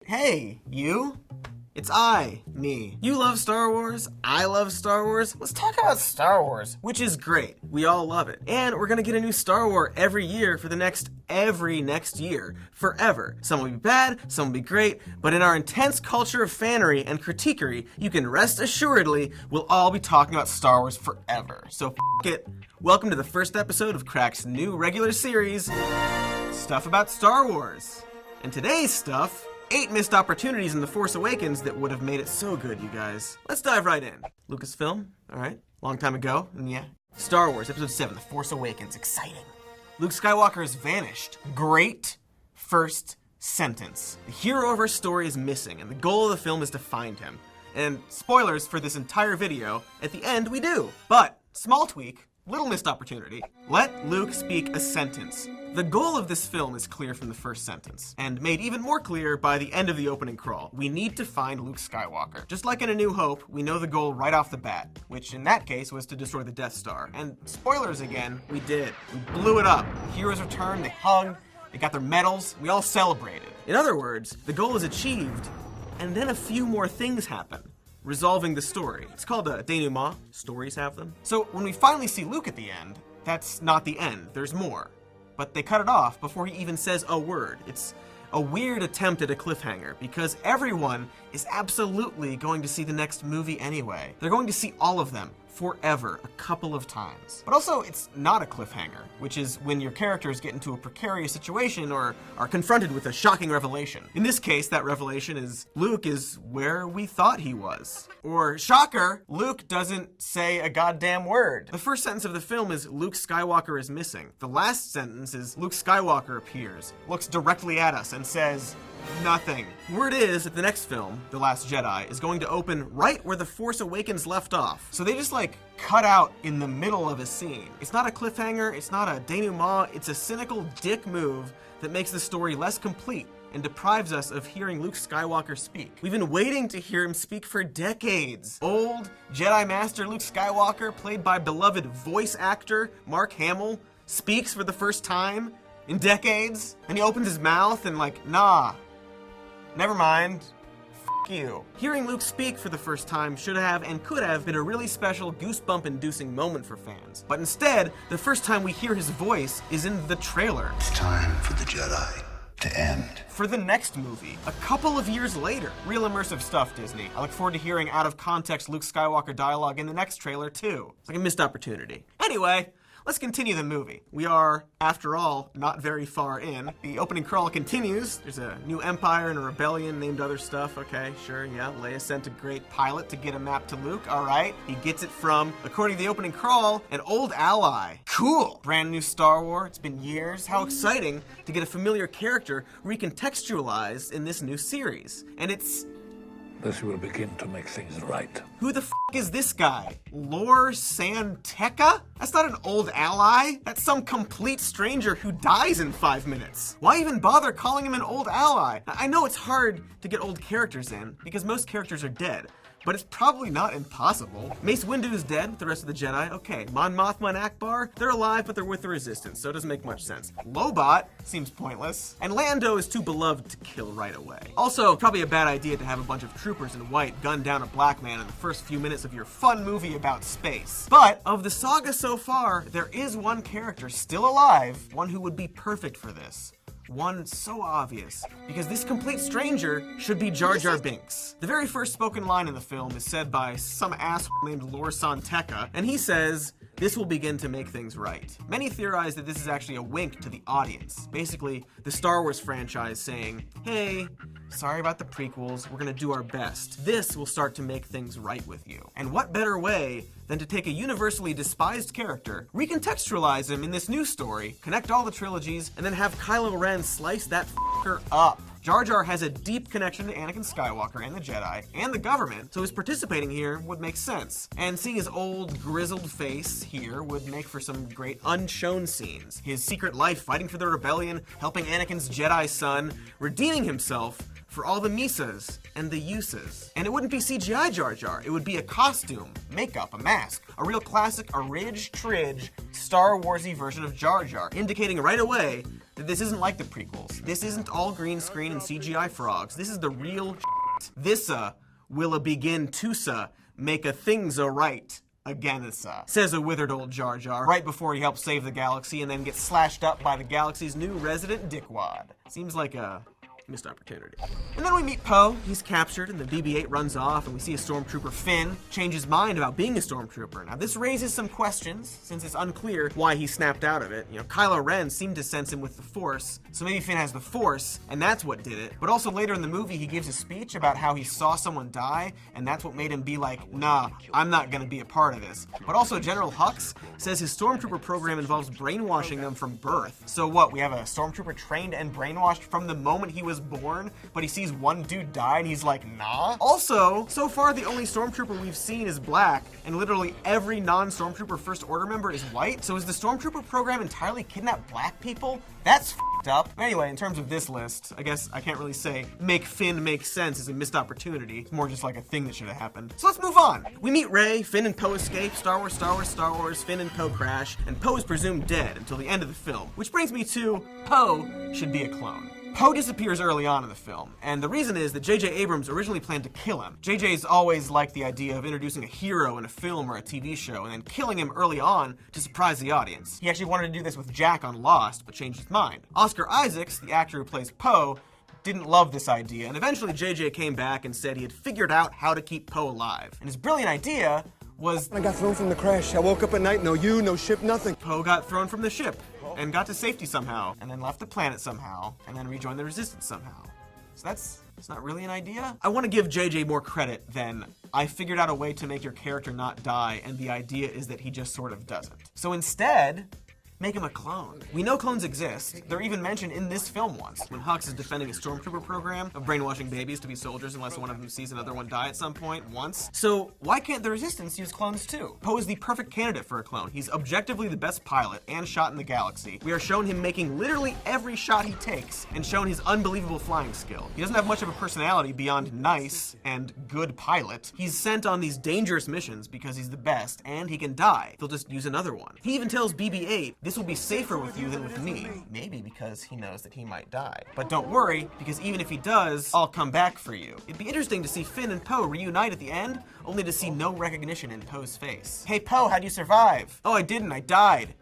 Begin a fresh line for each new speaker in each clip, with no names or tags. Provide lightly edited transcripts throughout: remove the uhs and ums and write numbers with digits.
Hey, you? It's me. You love Star Wars, I love Star Wars. Let's talk about Star Wars, which is great. We all love it. And we're gonna get a new Star Wars every year for the every next year, forever. Some will be bad, some will be great, but in our intense culture of fanery and critiquery, you can rest assuredly we'll all be talking about Star Wars forever. So it. Welcome to the first episode of Crack's new regular series, Stuff About Star Wars. And today's stuff, 8 missed opportunities in The Force Awakens that would have made it so good, you guys. Let's dive right in. Lucasfilm, alright, long time ago, and yeah. Star Wars, Episode 7, The Force Awakens, exciting. Luke Skywalker has vanished. Great first sentence. The hero of our story is missing, and the goal of the film is to find him. And spoilers for this entire video, at the end we do. But, small tweak, little missed opportunity. Let Luke speak a sentence. The goal of this film is clear from the first sentence, and made even more clear by the end of the opening crawl. We need to find Luke Skywalker. Just like in A New Hope, we know the goal right off the bat, which in that case was to destroy the Death Star. And spoilers again, we did. We blew it up. The heroes returned, they hugged, they got their medals, we all celebrated. In other words, the goal is achieved, and then a few more things happen, resolving the story. It's called a denouement. Stories have them. So when we finally see Luke at the end, that's not the end. There's more. But they cut it off before he even says a word. It's a weird attempt at a cliffhanger because everyone is absolutely going to see the next movie anyway. They're going to see all of them forever, a couple of times. But also, it's not a cliffhanger, which is when your characters get into a precarious situation or are confronted with a shocking revelation. In this case, that revelation is Luke is where we thought he was. Or, shocker, Luke doesn't say a goddamn word. The first sentence of the film is Luke Skywalker is missing. The last sentence is Luke Skywalker appears, looks directly at us and says, nothing. Word is that the next film, The Last Jedi, is going to open right where The Force Awakens left off. So they just cut out in the middle of a scene. It's not a cliffhanger, it's not a denouement, it's a cynical dick move that makes the story less complete and deprives us of hearing Luke Skywalker speak. We've been waiting to hear him speak for decades. Old Jedi Master Luke Skywalker, played by beloved voice actor Mark Hamill, speaks for the first time in decades, and he opens his mouth and nah. Never mind. F*** you. Hearing Luke speak for the first time should have and could have been a really special goosebump-inducing moment for fans. But instead, the first time we hear his voice is in the trailer.
It's time for the Jedi to end.
For the next movie, a couple of years later. Real immersive stuff, Disney. I look forward to hearing out-of-context Luke Skywalker dialogue in the next trailer, too. It's like a missed opportunity. Anyway, let's continue the movie. We are, after all, not very far in. The opening crawl continues. There's a new empire and a rebellion named other stuff. Okay, sure, yeah. Leia sent a great pilot to get a map to Luke. All right. He gets it from, according to the opening crawl, an old ally. Cool. Brand new Star Wars. It's been years. How exciting to get a familiar character recontextualized in this new series. And it's...
This will begin to make things right.
Who the f*** is this guy? Lor San Tekka? That's not an old ally. That's some complete stranger who dies in 5 minutes. Why even bother calling him an old ally? I know it's hard to get old characters in, because most characters are dead. But it's probably not impossible. Mace Windu's dead with the rest of the Jedi. Okay, Mon Mothma and Akbar, they're alive, but they're with the Resistance, so it doesn't make much sense. Lobot seems pointless. And Lando is too beloved to kill right away. Also, probably a bad idea to have a bunch of troopers in white gun down a black man in the first few minutes of your fun movie about space. But, of the saga so far, there is one character still alive, one who would be perfect for this. One so obvious, because this complete stranger should be Jar Jar Binks. The very first spoken line in the film is said by some asshole named Lor San Tekka, and he says, "This will begin to make things right." Many theorize that this is actually a wink to the audience. Basically, the Star Wars franchise saying, hey, sorry about the prequels, we're gonna do our best. This will start to make things right with you. And what better way than to take a universally despised character, recontextualize him in this new story, connect all the trilogies, and then have Kylo Ren slice that f***er up. Jar Jar has a deep connection to Anakin Skywalker and the Jedi, and the government, so his participating here would make sense. And seeing his old, grizzled face here would make for some great unshown scenes. His secret life fighting for the rebellion, helping Anakin's Jedi son, redeeming himself for all the Misas and the uses. And it wouldn't be CGI Jar Jar, it would be a costume, makeup, a mask, a real classic, a ridge, tridge, Star Warsy version of Jar Jar, indicating right away that this isn't like the prequels. This isn't all green screen and CGI frogs. This is the real shit. This'a will begin to'sa make a things right. Againissa, says a withered old Jar Jar, right before he helps save the galaxy and then gets slashed up by the galaxy's new resident dickwad. Seems like a missed opportunity. And then we meet Poe. He's captured and the BB-8 runs off and we see a stormtrooper, Finn, change his mind about being a stormtrooper. Now this raises some questions since it's unclear why he snapped out of it. You know, Kylo Ren seemed to sense him with the Force, so maybe Finn has the Force and that's what did it. But also later in the movie he gives a speech about how he saw someone die and that's what made him be like, nah, I'm not gonna be a part of this. But also General Hux says his stormtrooper program involves brainwashing them from birth. So what, we have a stormtrooper trained and brainwashed from the moment he was born, but he sees one dude die and he's like, nah? Also, so far the only stormtrooper we've seen is black, and literally every non-stormtrooper First Order member is white, so is the stormtrooper program entirely kidnap black people? That's f***ed up. Anyway, in terms of this list, I guess I can't really say make Finn make sense is a missed opportunity. It's more just like a thing that should have happened. So let's move on. We meet Rey, Finn and Poe escape, Star Wars, Finn and Poe crash, and Poe is presumed dead until the end of the film. Which brings me to Poe should be a clone. Poe disappears early on in the film, and the reason is that J.J. Abrams originally planned to kill him. J.J.'s always liked the idea of introducing a hero in a film or a TV show and then killing him early on to surprise the audience. He actually wanted to do this with Jack on Lost, but changed his mind. Oscar Isaacs, the actor who plays Poe, didn't love this idea, and eventually J.J. came back and said he had figured out how to keep Poe alive. And his brilliant idea was...
I got thrown from the crash. I woke up at night, no you, no ship, nothing.
Poe got thrown from the ship and got to safety somehow, and then left the planet somehow, and then rejoined the Resistance somehow. So it's not really an idea. I want to give JJ more credit than I figured out a way to make your character not die, and the idea is that he just sort of doesn't. So instead, make him a clone. We know clones exist. They're even mentioned in this film once, when Hux is defending a stormtrooper program of brainwashing babies to be soldiers unless one of them sees another one die at some point once. So why can't the Resistance use clones too? Poe is the perfect candidate for a clone. He's objectively the best pilot and shot in the galaxy. We are shown him making literally every shot he takes and shown his unbelievable flying skill. He doesn't have much of a personality beyond nice and good pilot. He's sent on these dangerous missions because he's the best and he can die. They'll just use another one. He even tells BB-8, this will be safer with you than with me. Maybe because he knows that he might die. But don't worry, because even if he does, I'll come back for you. It'd be interesting to see Finn and Poe reunite at the end, only to see no recognition in Poe's face. Hey Poe, how'd you survive? Oh, I didn't, I died.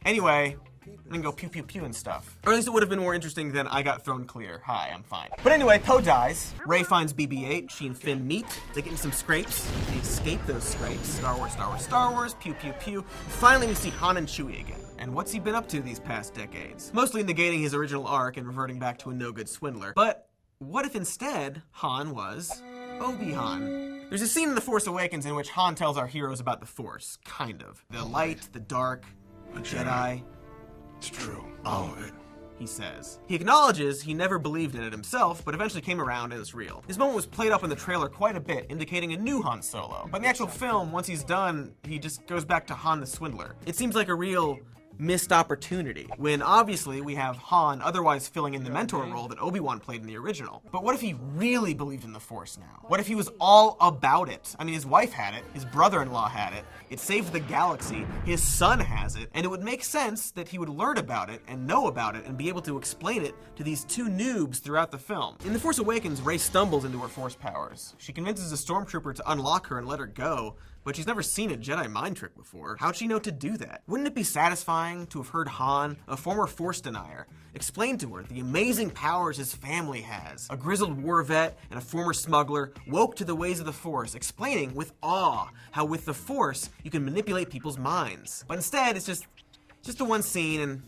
Anyway, I'm gonna go pew pew pew and stuff. Or at least it would have been more interesting than I got thrown clear. Hi, I'm fine. But anyway, Poe dies. Rey finds BB-8. She and Finn meet. They get in some scrapes. They escape those scrapes. Star Wars, pew pew pew. Finally, we see Han and Chewie again. And what's he been up to these past decades? Mostly negating his original arc and reverting back to a no-good swindler. But what if instead Han was Obi-Han? There's a scene in The Force Awakens in which Han tells our heroes about the Force, kind of. The light, the dark, the Jedi.
It's true, all of it.
He says. He acknowledges he never believed in it himself, but eventually came around and it's real. This moment was played up in the trailer quite a bit, indicating a new Han Solo. But in the actual film, once he's done, he just goes back to Han the Swindler. It seems like a real missed opportunity, when obviously we have Han otherwise filling in the mentor role that Obi-Wan played in the original. But what if he really believed in the Force now? What if he was all about it? I mean, his wife had it, his brother-in-law had it, it saved the galaxy, his son has it, and it would make sense that he would learn about it and know about it and be able to explain it to these two noobs throughout the film. In The Force Awakens, Rey stumbles into her Force powers. She convinces a stormtrooper to unlock her and let her go, but she's never seen a Jedi mind trick before. How'd she know to do that? Wouldn't it be satisfying to have heard Han, a former Force denier, explain to her the amazing powers his family has? A grizzled war vet and a former smuggler woke to the ways of the Force, explaining with awe how with the Force you can manipulate people's minds. But instead, it's just the one scene and,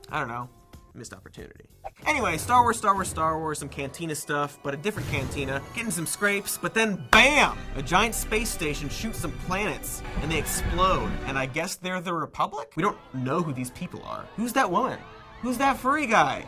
I don't know, missed opportunity. Anyway, Star Wars, some cantina stuff, but a different cantina, getting some scrapes, but then BAM! A giant space station shoots some planets, and they explode, and I guess they're the Republic? We don't know who these people are. Who's that woman? Who's that furry guy?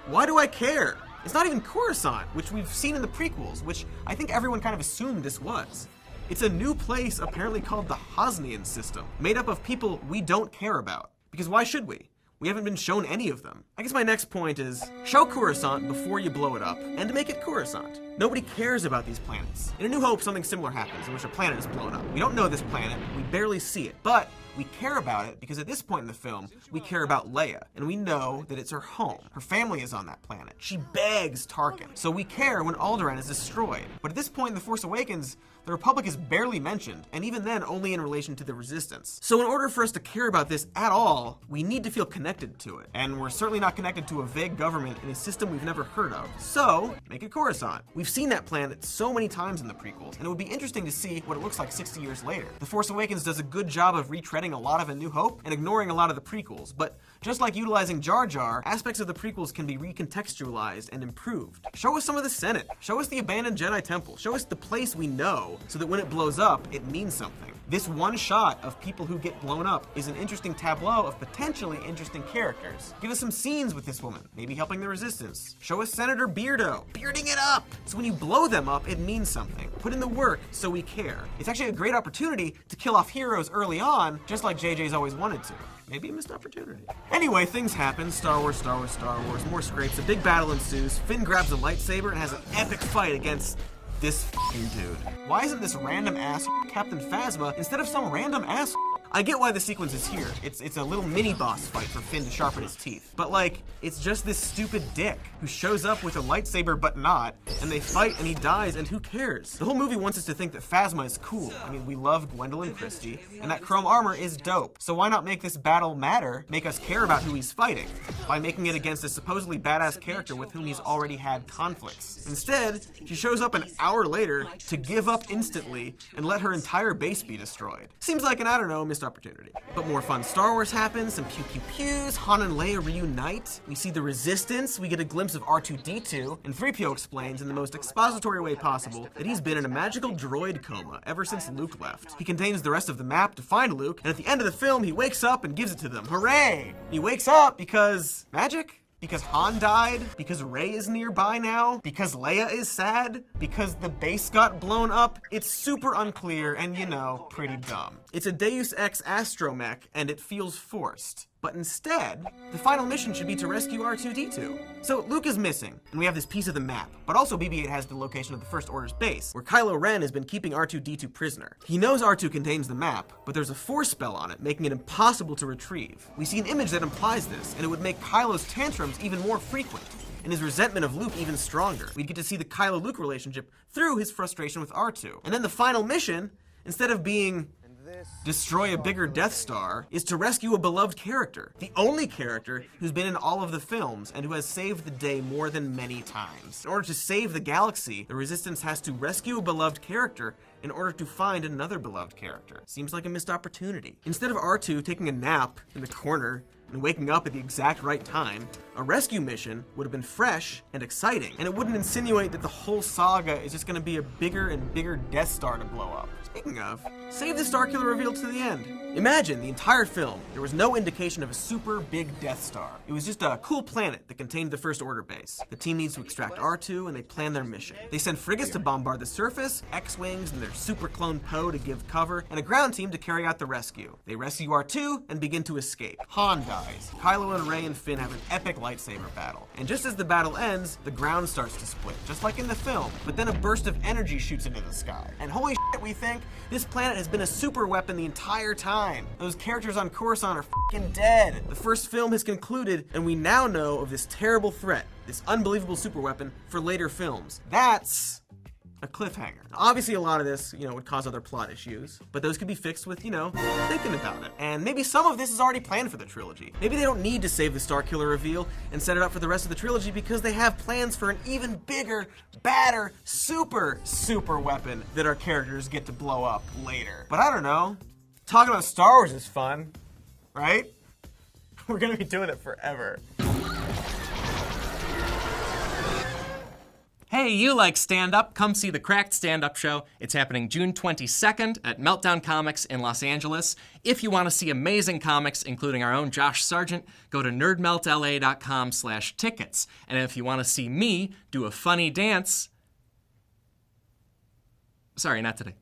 Why do I care? It's not even Coruscant, which we've seen in the prequels, which I think everyone kind of assumed this was. It's a new place apparently called the Hosnian system, made up of people we don't care about. Because why should we? We haven't been shown any of them. I guess my next point is, show Coruscant before you blow it up, and make it Coruscant. Nobody cares about these planets. In A New Hope, something similar happens, in which a planet is blown up. We don't know this planet, we barely see it, but We care about it because at this point in the film, we care about Leia, and we know that it's her home. Her family is on that planet. She begs Tarkin, so we care when Alderaan is destroyed. But at this point in The Force Awakens, the Republic is barely mentioned, and even then only in relation to the Resistance. So in order for us to care about this at all, we need to feel connected to it. And we're certainly not connected to a vague government in a system we've never heard of. So, make it Coruscant. We've seen that planet so many times in the prequels, and it would be interesting to see what it looks like 60 years later. The Force Awakens does a good job of retreading a lot of A New Hope and ignoring a lot of the prequels, but just like utilizing Jar Jar, aspects of the prequels can be recontextualized and improved. Show us some of the Senate. Show us the abandoned Jedi Temple. Show us the place we know, so that when it blows up, it means something. This one shot of people who get blown up is an interesting tableau of potentially interesting characters. Give us some scenes with this woman, maybe helping the Resistance. Show us Senator Beardo, bearding it up! So when you blow them up, it means something. Put in the work so we care. It's actually a great opportunity to kill off heroes early on, just like JJ's always wanted to. Maybe a missed opportunity. Anyway, things happen. Star Wars, more scrapes. A big battle ensues. Finn grabs a lightsaber and has an epic fight against this f***ing dude. Why isn't this random ass Captain Phasma instead of some random ass? I get why the sequence is here. It's a little mini boss fight for Finn to sharpen his teeth. But like, it's just this stupid dick who shows up with a lightsaber but not, and they fight and he dies, and who cares? The whole movie wants us to think that Phasma is cool. I mean, we love Gwendolyn Christie, and that chrome armor is dope. So why not make this battle matter, make us care about who he's fighting, by making it against a supposedly badass character with whom he's already had conflicts? Instead, she shows up an hour later to give up instantly and let her entire base be destroyed. Seems like an, I don't know, missed opportunity. But more fun Star Wars happens, some pew pew pews, Han and Leia reunite, we see the Resistance, we get a glimpse of R2-D2, and 3PO explains in the most expository way possible that he's been in a magical droid coma ever since Luke left. He contains the rest of the map to find Luke, and at the end of the film he wakes up and gives it to them. Hooray! He wakes up because magic? Because Han died? Because Rey is nearby now? Because Leia is sad? Because the base got blown up? It's super unclear and, you know, pretty dumb. It's a Deus Ex astromech and it feels forced. But instead, the final mission should be to rescue R2-D2. So Luke is missing, and we have this piece of the map, but also BB-8 has the location of the First Order's base, where Kylo Ren has been keeping R2-D2 prisoner. He knows R2 contains the map, but there's a force spell on it, making it impossible to retrieve. We see an image that implies this, and it would make Kylo's tantrums even more frequent, and his resentment of Luke even stronger. We'd get to see the Kylo-Luke relationship through his frustration with R2. And then the final mission, instead of being destroy a bigger Death Star, is to rescue a beloved character. The only character who's been in all of the films and who has saved the day more than many times. In order to save the galaxy, the Resistance has to rescue a beloved character in order to find another beloved character. Seems like a missed opportunity. Instead of R2 taking a nap in the corner and waking up at the exact right time, a rescue mission would have been fresh and exciting, and it wouldn't insinuate that the whole saga is just gonna be a bigger and bigger Death Star to blow up. Speaking of, save the Starkiller reveal to the end. Imagine the entire film, there was no indication of a super big Death Star. It was just a cool planet that contained the First Order base. The team needs to extract R2 and they plan their mission. They send frigates to bombard the surface, X-Wings and their super clone Poe to give cover, and a ground team to carry out the rescue. They rescue R2 and begin to escape. Han dies. Kylo and Rey and Finn have an epic lightsaber battle. And just as the battle ends, the ground starts to split, just like in the film. But then a burst of energy shoots into the sky. And holy shit, we think, this planet has been a super weapon the entire time. Those characters on Coruscant are f***ing dead. The first film has concluded, and we now know of this terrible threat, this unbelievable super weapon for later films. That's a cliffhanger. Obviously a lot of this, would cause other plot issues, but those could be fixed with, thinking about it. And maybe some of this is already planned for the trilogy. Maybe they don't need to save the Starkiller reveal and set it up for the rest of the trilogy because they have plans for an even bigger, badder, super weapon that our characters get to blow up later. But I don't know. Talking about Star Wars is fun, right? We're gonna be doing it forever.
Hey, you like stand-up? Come see the Cracked Stand-Up Show. It's happening June 22nd at Meltdown Comics in Los Angeles. If you want to see amazing comics, including our own Josh Sargent, go to nerdmeltla.com/tickets. And if you want to see me do a funny dance... Sorry, not today.